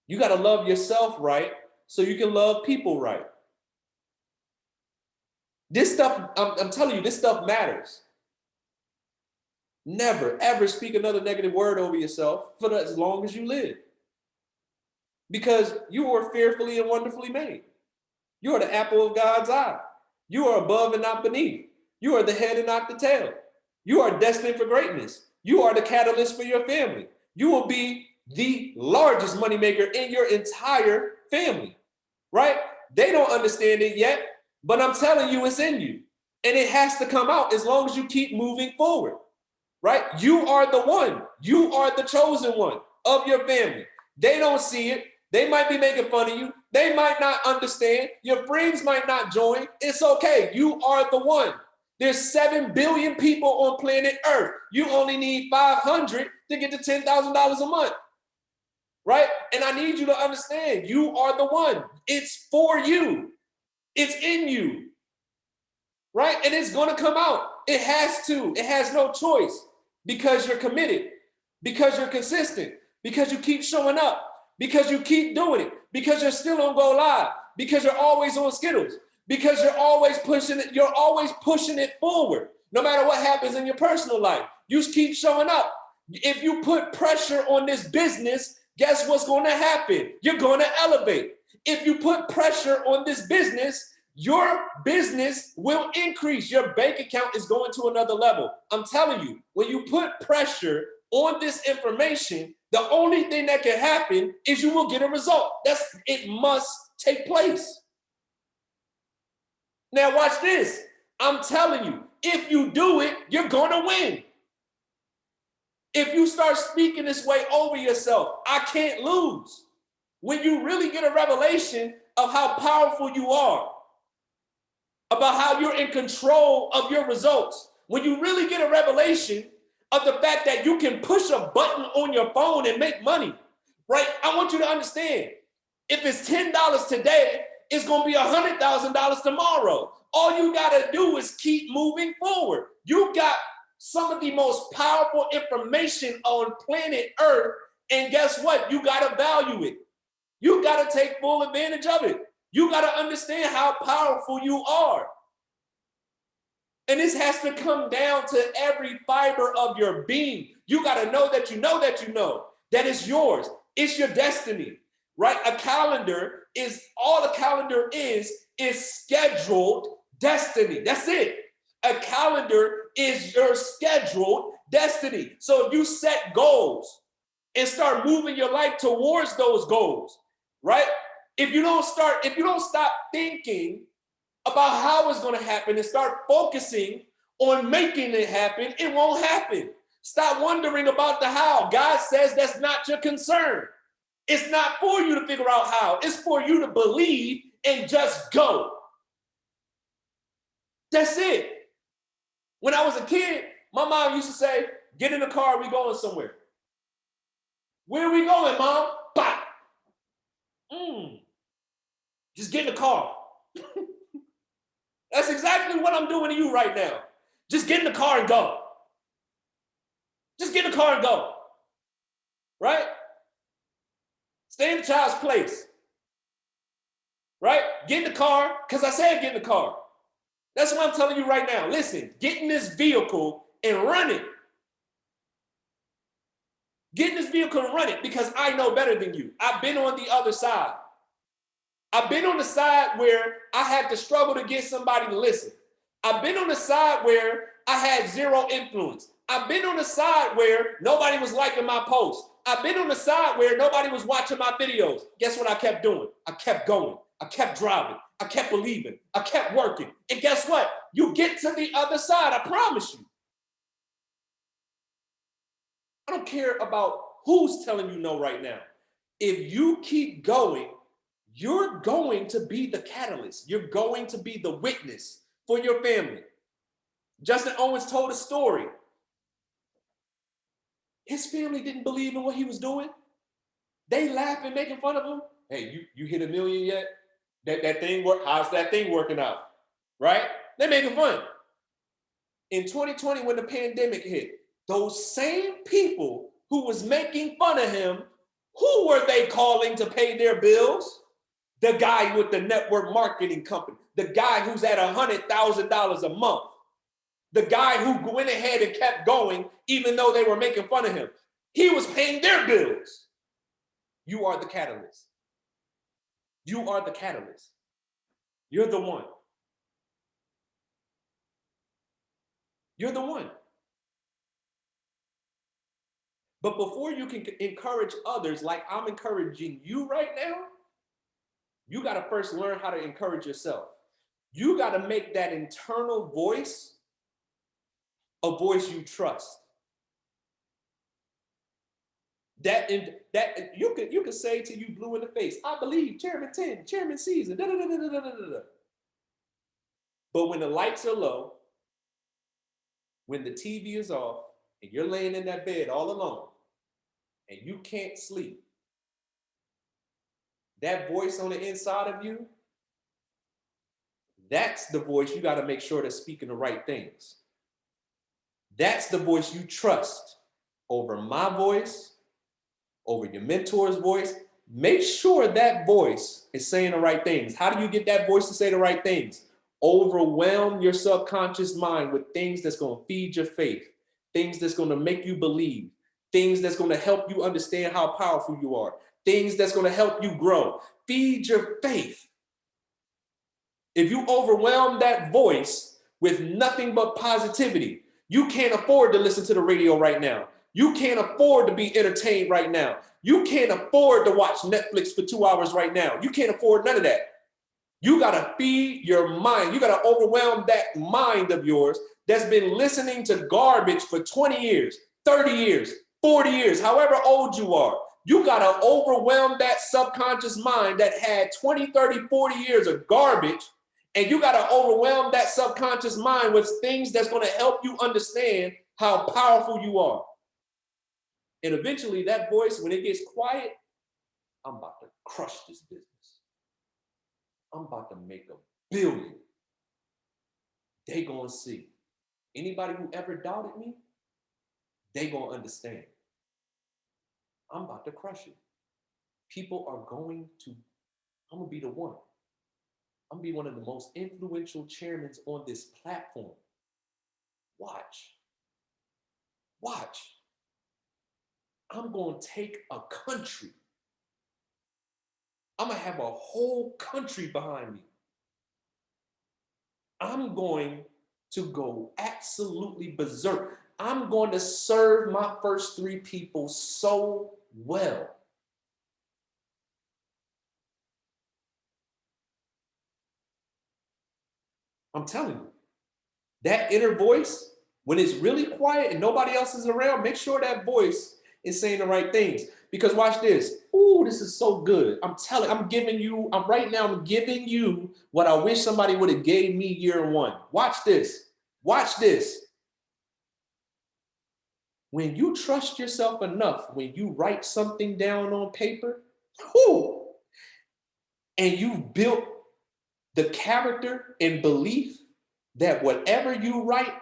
You got to love yourself right so you can love people right. This stuff, I'm telling you, this stuff matters. Never, ever speak another negative word over yourself for as long as you live. Because you are fearfully and wonderfully made. You are the apple of God's eye. You are above and not beneath. You are the head and not the tail. You are destined for greatness. You are the catalyst for your family. You will be the largest moneymaker in your entire family, right? They don't understand it yet, but I'm telling you, it's in you. And it has to come out as long as you keep moving forward, right? You are the one. You are the chosen one of your family. They don't see it. They might be making fun of you. They might not understand. Your friends might not join. It's okay. You are the one. There's 7 billion people on planet Earth. You only need 500 to get to $10,000 a month, right? And I need you to understand, you are the one. It's for you. It's in you, right? And it's going to come out. It has to. It has no choice because you're committed, because you're consistent, because you keep showing up, because you keep doing it, because you're still on Go Live, because you're always on Skittles, because you're always pushing it forward. No matter what happens in your personal life, you just keep showing up. If you put pressure on this business, guess what's going to happen? You're going to elevate. If you put pressure on this business, your business will increase. Your bank account is going to another level. I'm telling you, when you put pressure on this information, the only thing that can happen is you will get a result. It must take place. Now watch this. I'm telling you, if you do it, you're going to win. If you start speaking this way over yourself, I can't lose. When you really get a revelation of how powerful you are, about how you're in control of your results, when you really get a revelation of the fact that you can push a button on your phone and make money, right? I want you to understand, if it's $10 today, it's going to be $100,000 tomorrow. All you got to do is keep moving forward. You got some of the most powerful information on planet Earth, and guess what? You got to value it. You got to take full advantage of it. You got to understand how powerful you are. And this has to come down to every fiber of your being. You got to know that you know that you know that it's yours. It's your destiny, right? A calendar is all a calendar is scheduled destiny. That's it. A calendar is your scheduled destiny. So if you set goals and start moving your life towards those goals, right? If you don't stop thinking about how it's going to happen and start focusing on making it happen, it won't happen. Stop wondering about the how. God says that's not your concern. It's not for you to figure out how. It's for you to believe and just go. That's it. When I was a kid, my mom used to say, get in the car, we going somewhere. Where are we going, Mom? Bop. Just get in the car. That's exactly what I'm doing to you right now. Just get in the car and go. Just get in the car and go. Right? Stay in the child's place. Right? Get in the car, because I said get in the car. That's what I'm telling you right now. Listen, get in this vehicle and run it. Get in this vehicle and run it, because I know better than you. I've been on the other side. I've been on the side where I had to struggle to get somebody to listen. I've been on the side where I had zero influence. I've been on the side where nobody was liking my posts. I've been on the side where nobody was watching my videos. Guess what I kept doing? I kept going. I kept driving. I kept believing. I kept working. And guess what? You get to the other side, I promise you. I don't care about who's telling you no right now. If you keep going, you're going to be the catalyst. You're going to be the witness for your family. Justin Owens told a story. His family didn't believe in what he was doing. They laughed and making fun of him. Hey, you hit $1 million yet? That thing work? How's that thing working out? Right? They're making fun. In 2020, when the pandemic hit, those same people who was making fun of him, who were they calling to pay their bills? The guy with the network marketing company, the guy who's at $100,000 a month, the guy who went ahead and kept going even though they were making fun of him. He was paying their bills. You are the catalyst. You are the catalyst. You're the one. You're the one. But before you can encourage others like I'm encouraging you right now, you got to first learn how to encourage yourself. You got to make that internal voice a voice you trust. That you could say till you blue in the face, I believe, Chairman 10, Chairman Caesar, da, da, da, da, da, da, da. But when the lights are low, when the TV is off, and you're laying in that bed all alone, and you can't sleep, that voice on the inside of you, that's the voice you got to make sure that's speaking the right things. That's the voice you trust over my voice, over your mentor's voice. Make sure that voice is saying the right things. How do you get that voice to say the right things? Overwhelm your subconscious mind with things that's going to feed your faith, things that's going to make you believe, things that's going to help you understand how powerful you are, things that's going to help you grow. Feed your faith. If you overwhelm that voice with nothing but positivity, you can't afford to listen to the radio right now. You can't afford to be entertained right now. You can't afford to watch Netflix for 2 hours right now. You can't afford none of that. You got to feed your mind. You got to overwhelm that mind of yours that's been listening to garbage for 20 years, 30 years, 40 years, however old you are. You got to overwhelm that subconscious mind that had 20, 30, 40 years of garbage. And you got to overwhelm that subconscious mind with things that's going to help you understand how powerful you are. And eventually that voice, when it gets quiet, I'm about to crush this business. I'm about to make $1 billion. They gonna see. Anybody who ever doubted me, they gonna understand. I'm about to crush it. People are going to, I'm gonna be the one. I'm gonna be one of the most influential chairmen on this platform. Watch. Watch. I'm gonna take a country. I'm gonna have a whole country behind me. I'm going to go absolutely berserk. I'm going to serve my first 3 people so well. I'm telling you, that inner voice, when it's really quiet and nobody else is around, make sure that voice is saying the right things. Because watch this. Ooh, this is so good. I'm giving you what I wish somebody would have gave me year 1. Watch this. Watch this. When you trust yourself enough, when you write something down on paper, and you've built the character and belief that whatever you write,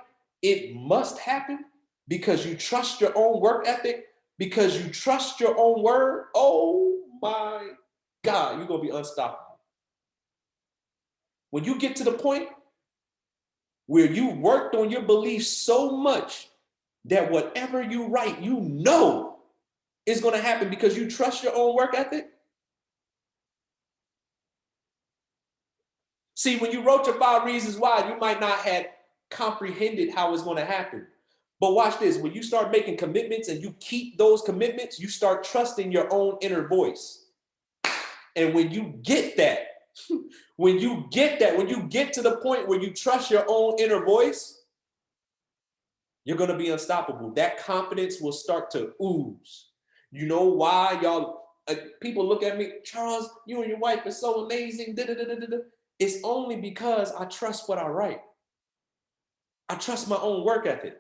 it must happen because you trust your own work ethic, because you trust your own word, oh my God, you're going to be unstoppable. When you get to the point where you worked on your beliefs so much that whatever you write, you know is going to happen because you trust your own work ethic. See, when you wrote your 5 reasons why, you might not have comprehended how it's going to happen. But watch this. When you start making commitments and you keep those commitments, you start trusting your own inner voice. And when you get that, when you get to the point where you trust your own inner voice, you're going to be unstoppable. That confidence will start to ooze. You know why y'all, people look at me, Charles, you and your wife are so amazing. It's only because I trust what I write. I trust my own work ethic.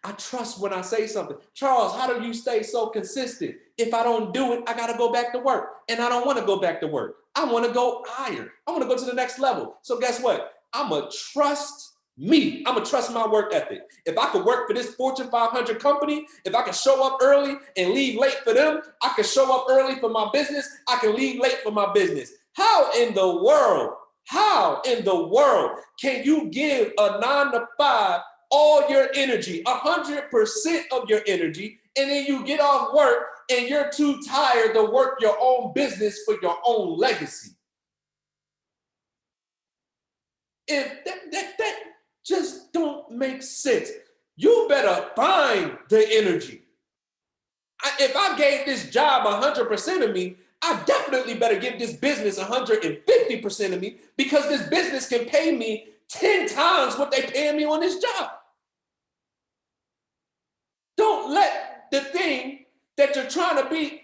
I trust when I say something. Charles, how do you stay so consistent? If I don't do it, I got to go back to work. And I don't want to go back to work. I want to go higher. I want to go to the next level. So guess what? I'm going to trust me. I'm going to trust my work ethic. If I could work for this Fortune 500 company, if I can show up early and leave late for them, I can show up early for my business. I can leave late for my business. How in the world can you give a 9 to 5 all your energy, 100% of your energy, and then you get off work and you're too tired to work your own business for your own legacy? If that just don't make sense. You better find the energy. If I gave this job 100% of me, I definitely better give this business 150% of me, because this business can pay me 10 times what they pay me on this job. Don't let the thing that you're trying to be,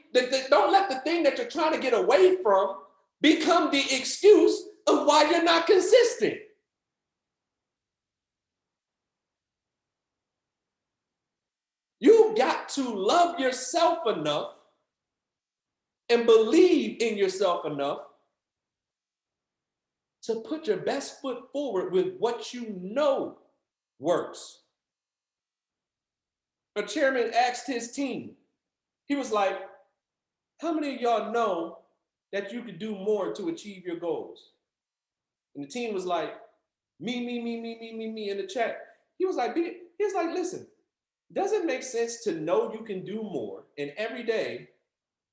don't let the thing that you're trying to get away from become the excuse of why you're not consistent. You got to love yourself enough and believe in yourself enough to put your best foot forward with what you know works. A chairman asked his team, he was like, how many of y'all know that you could do more to achieve your goals? And the team was like, me in the chat. He was like, listen, does it make sense to know you can do more, and every day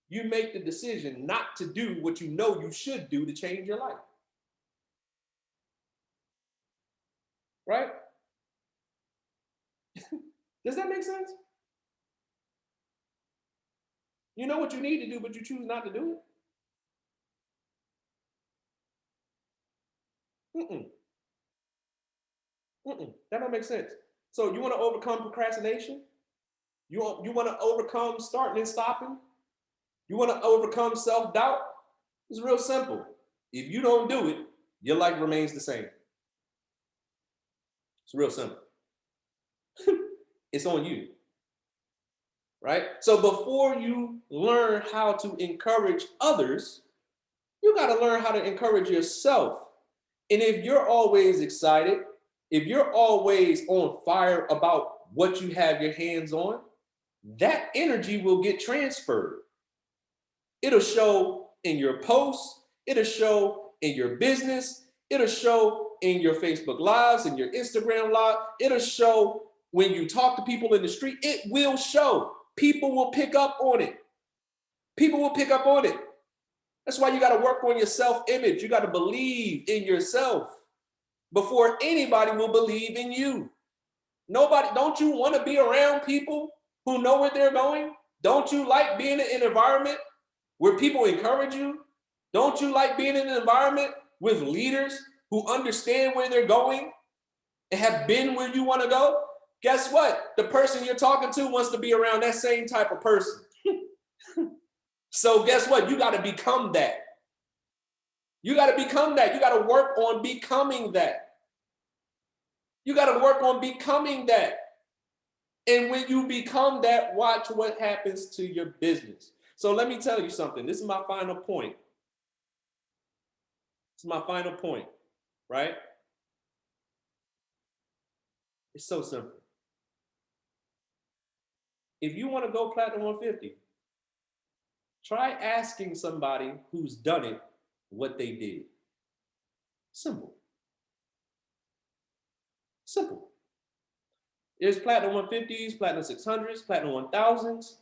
you make the decision not to do what you know you should do to change your life? right? Does that make sense? You know what you need to do, but you choose not to do it. That don't make sense. So you want to overcome procrastination? You want to overcome starting and stopping? You want to overcome self-doubt? It's real simple. If you don't do it, your life remains the same. It's real simple. It's on you, right? So before you learn how to encourage others, you got to learn how to encourage yourself. And if you're always excited, if you're always on fire about what you have your hands on, that energy will get transferred. It'll show in your posts, it'll show in your business, it'll show in your Facebook lives, in your Instagram live, it'll show when you talk to people in the street, it will show. People will pick up on it. People will pick up on it. That's why you got to work on your self-image. You got to believe in yourself before anybody will believe in you. Nobody, don't you want to be around people who know where they're going? Don't you like being in an environment where people encourage you? Don't you like being in an environment with leaders who understand where they're going and have been where you want to go? Guess what? The person you're talking to wants to be around that same type of person. So guess what? You got to become that. You got to become that. You got to work on becoming that. You got to work on becoming that. And when you become that, watch what happens to your business. So let me tell you something. This is my final point. This is my final point, right? It's so simple. If you want to go platinum 150, try asking somebody who's done it what they did. Simple. Simple. There's platinum 150s, platinum 600s, platinum 1000s.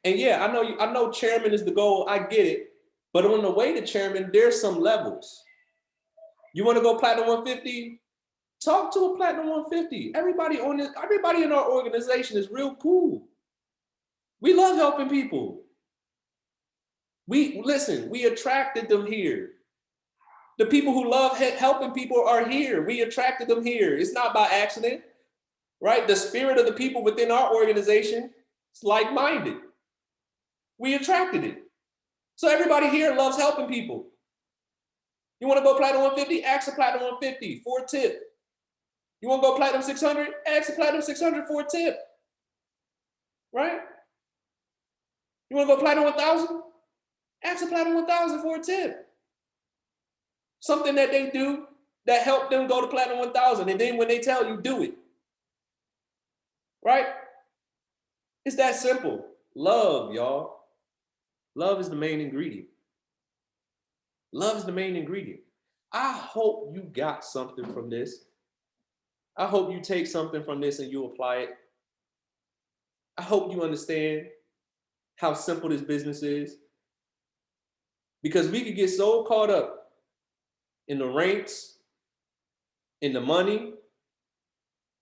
And yeah, I know chairman is the goal. I get it. But on the way to chairman, there's some levels. You want to go platinum 150? Talk to a platinum 150. Everybody in our organization is real cool. We love helping people. We attracted them here. The people who love helping people are here. We attracted them here. It's not by accident, right? The spirit of the people within our organization is like-minded. We attracted it. So everybody here loves helping people. You want to go platinum 150? Ask a platinum 150 for a tip. You want to go platinum 600? Ask a platinum 600 for a tip, right? You want to go platinum 1000? Ask a platinum 1000 for a tip. Something that they do that helped them go to platinum 1000. And then when they tell you, do it, right? It's that simple. Love, y'all. Love is the main ingredient. Love is the main ingredient. I hope you got something from this. I hope you take something from this and you apply it. I hope you understand how simple this business is. Because we could get so caught up in the ranks, in the money,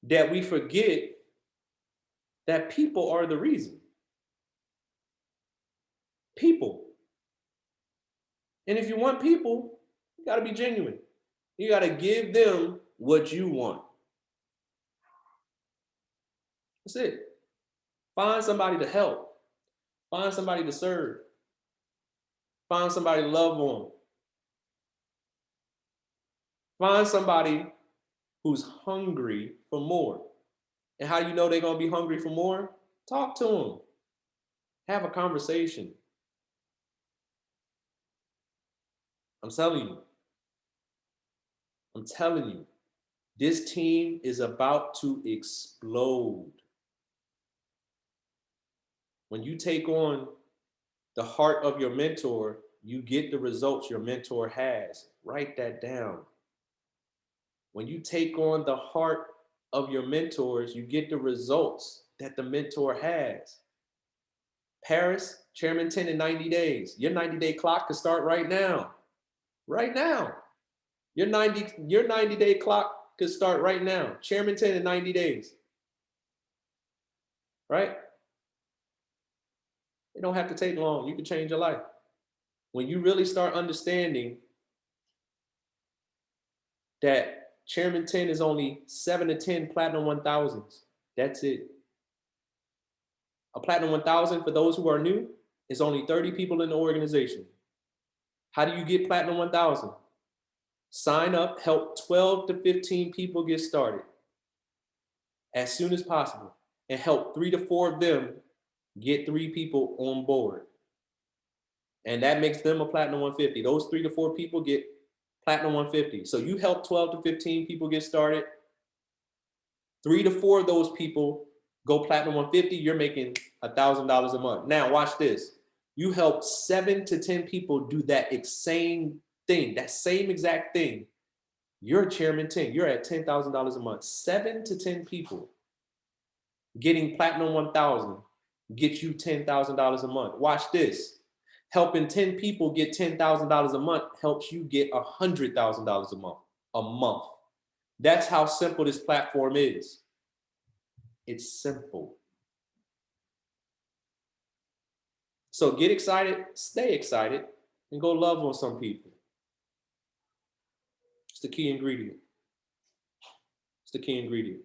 that we forget that people are the reason. People. And if you want people, you got to be genuine. You got to give them what you want. That's it. Find somebody to help. Find somebody to serve. Find somebody to love on. Find somebody who's hungry for more. And how do you know they're going to be hungry for more? Talk to them. Have a conversation. I'm telling you, this team is about to explode. When you take on the heart of your mentor, you get the results your mentor has. Write that down. When you take on the heart of your mentors, you get the results that the mentor has. Paris, Chairman 10 in 90 days. Your 90-day clock can start right now. Right now. Your 90-day clock could start right now. Chairman 10 in 90 days. Right? It don't have to take long. You can change your life. When you really start understanding that Chairman 10 is only 7 to 10 Platinum 1000s. That's it. A Platinum 1000, for those who are new, is only 30 people in the organization. How do you get Platinum 1000? Sign up, help 12 to 15 people get started as soon as possible, and help 3 to 4 of them get 3 people on board. And that makes them a Platinum 150. Those 3 to 4 people get Platinum 150. So you help 12 to 15 people get started. 3 to 4 of those people go Platinum 150. You're making $1,000 a month. Now watch this. You help 7 to 10 people do that same thing, that same exact thing. You're Chairman 10. You're at $10,000 a month. 7 to 10 people getting Platinum 1000 get you $10,000 a month. Watch this. Helping 10 people get $10,000 a month helps you get $100,000 a month. A month. That's how simple this platform is. It's simple. So get excited, stay excited, and go love on some people. It's the key ingredient. It's the key ingredient.